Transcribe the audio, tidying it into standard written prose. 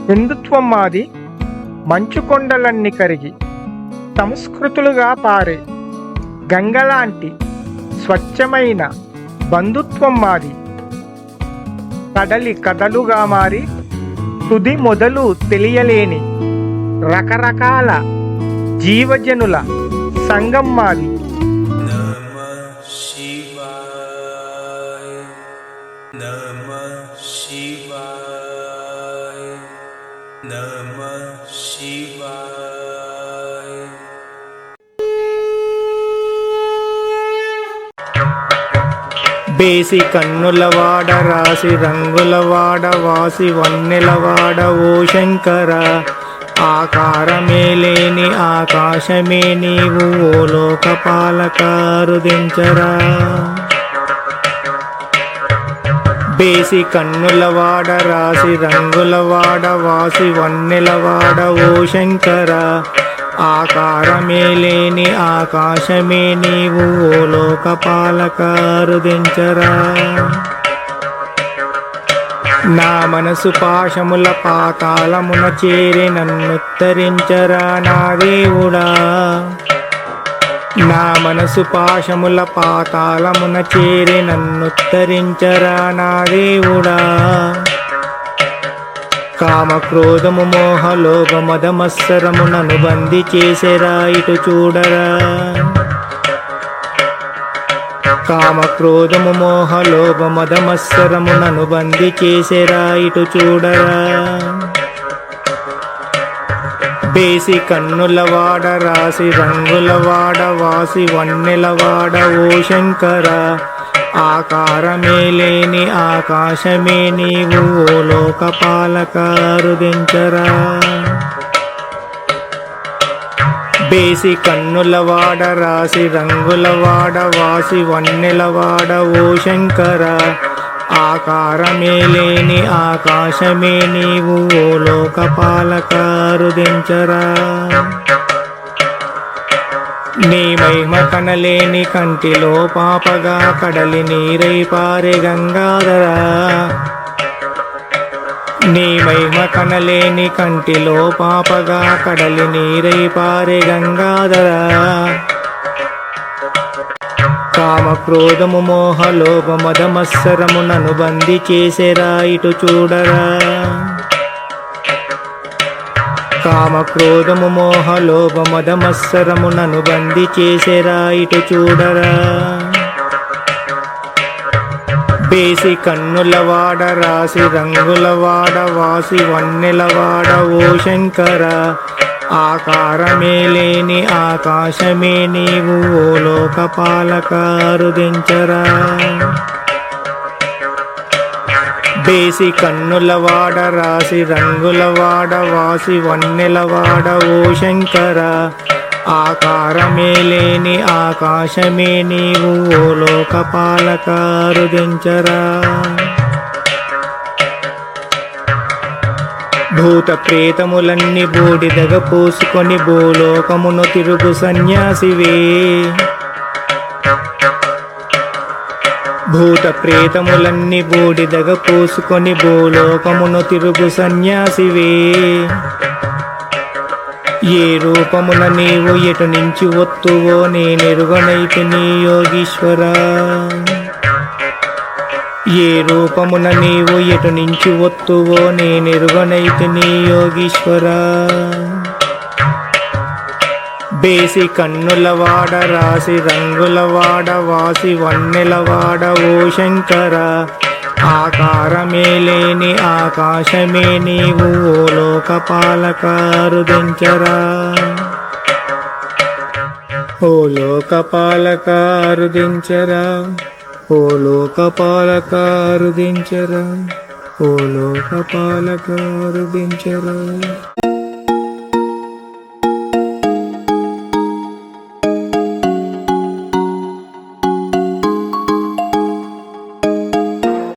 హిందుత్వం మాది, మంచు కొండలన్నీ కరిగి సంస్కృతులుగా పారే గంగలాంటి స్వచ్ఛమైన బంధుత్వం మాది. కడలి కథలుగా మారి తుది మొదలు తెలియలేని రకరకాల జీవజనుల సంగం మాది. బేసి కన్నులవాడ రాసి రంగులవాడ వాసి వన్నెలవాడ ఓ శంకర, ఆకారమే లేని ఆకాశమే నీవు ఓ లోకపాలకారుదించరా. బేసి కన్నులవాడ రాసి రంగులవాడ వాసి వన్నెలవాడ ఓ శంకర, ఆకారమే లేని ఆకాశమే నీవు ఓ లోకపాలకారుదించరా. నా మనసు పాశముల పాతాళమున చేరి నన్నుత్తరించరా నా దేవుడా. నా మనసు పాశముల పాతాళమున చేరి నన్నుత్తరించరా నా దేవుడా. కామ క్రోధము మోహ లోభ మద మత్సరమునను బంది చేసెరా ఇటు చూడరా. కామ క్రోధము మోహ లోభ మద మత్సరమునను బంది చేసెరా ఇటు చూడరా. బేసి కన్నులవాడ రాసి రంగులవాడ వాసి వన్నెలవాడ ఓ శంకర, ఆకారమే లేని ఆకాశమే నీవు ఓ లోకపాలకారుదించరా. బేసి కన్నులవాడ రాసి రంగులవాడ వాసి వన్నెలవాడ ఓ శంకర, ఆకారమే లేని ఆకాశమే నీవు ఓ లోకపాలకారుదించరా. నీ మహిమ కనలేని కంటిలో పాపగా కడలి నీరై పారే గంగాధరా. నీ మహిమ కనలేని కంటిలో పాపగా కడలి నీరై పారే గంగాధరా. కామ క్రోధము మోహ లోభ మద మత్సరమునను బంది చేసెరా ఇటు చూడరా. కామ క్రోధము మోహ లోభ మద మత్సరమునను బంది చేసెరా ఇటు చూడరా. బేసి కన్నులవాడ రాసి రంగులవాడ వాసి వన్నెలవాడ ఓ శంకర, ఆకారమే లేని ఆకాశమే నీవు ఓ లోకపాలకారుదించరా. బేసి కన్నులవాడ రాసి రంగులవాడ వాసి వన్నెలవాడ ఓ శంకర, ఆకారమే లేని ఆకాశమే నీవు ఓ లోకపాలకారుదించరా. భూత ప్రేతములన్నీ బూడిదగ పోసుకొని భూలోకమును తిరుగు సన్యాసివే. భూత ప్రేతములన్నీ బూడిదగ పోసుకొని భూలోకమును తిరుగు సన్యాసివే. ఏ రూపమున నీవు ఎటు నుంచి వత్తువో నేనెరుగనైతి నీ యోగీశ్వరా. ఏ రూపమున నీవు ఎటు నుంచి వత్తువో నేనెరుగనైతి నీ యోగీశ్వరా. బేసి కన్నులవాడ రాసి రంగులవాడ వాసి వన్నెలవాడ ఓ శంకర, ఆకారమే లేని ఆకాశమే నీవు ఓ లోకపాలకారుదించరా. ఓ లోకపాలకారుదించరా, ఓ లోకపాలకారుదించరా, ఓ లోకపాలకారుదించరా.